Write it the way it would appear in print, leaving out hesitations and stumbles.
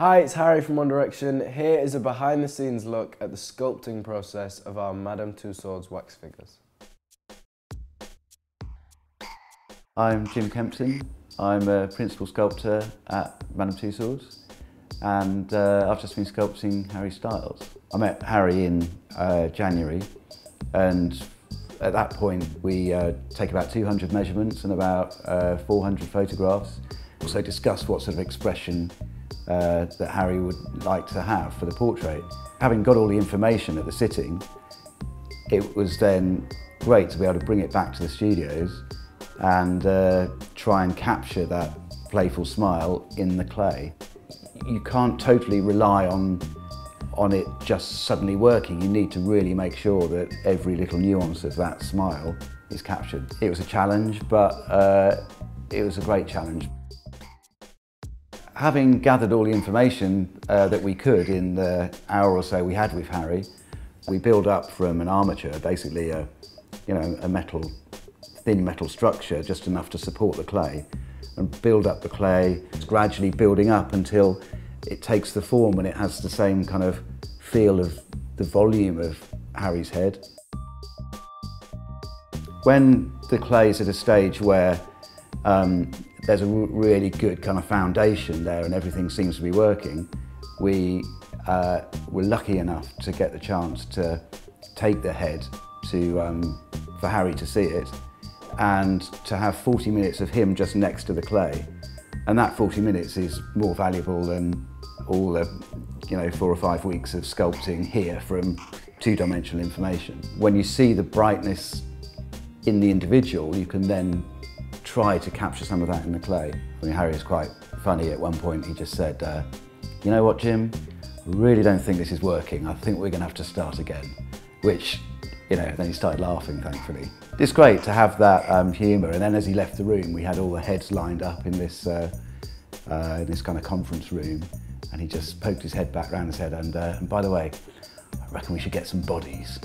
Hi, it's Harry from One Direction. Here is a behind the scenes look at the sculpting process of our Madame Tussauds wax figures. I'm Jim Kempton. I'm a principal sculptor at Madame Tussauds, and I've just been sculpting Harry Styles. I met Harry in January, and at that point we take about 200 measurements and about 400 photographs. Also discuss what sort of expression that Harry would like to have for the portrait. Having got all the information at the sitting, it was then great to be able to bring it back to the studios and try and capture that playful smile in the clay. You can't totally rely on it just suddenly working. You need to really make sure that every little nuance of that smile is captured. It was a challenge, but it was a great challenge. Having gathered all the information that we could in the hour or so we had with Harry, we built up from an armature, basically a thin metal structure, just enough to support the clay, and build up the clay, gradually building up until it takes the form and it has the same kind of feel of the volume of Harry's head. When the clay is at a stage where there's a really good kind of foundation there and everything seems to be working, we were lucky enough to get the chance to take the head for Harry to see it, and to have 40 minutes of him just next to the clay. And that 40 minutes is more valuable than all the 4 or 5 weeks of sculpting here from two-dimensional information. When you see the brightness in the individual, you can then try to capture some of that in the clay. I mean, Harry is quite funny. At one point he just said, you know what, Jim, I really don't think this is working. I think we're going to have to start again. Which, then he started laughing, thankfully. It's great to have that humour, and then as he left the room we had all the heads lined up in this kind of conference room, and he just poked his head back round and said, and by the way, I reckon we should get some bodies.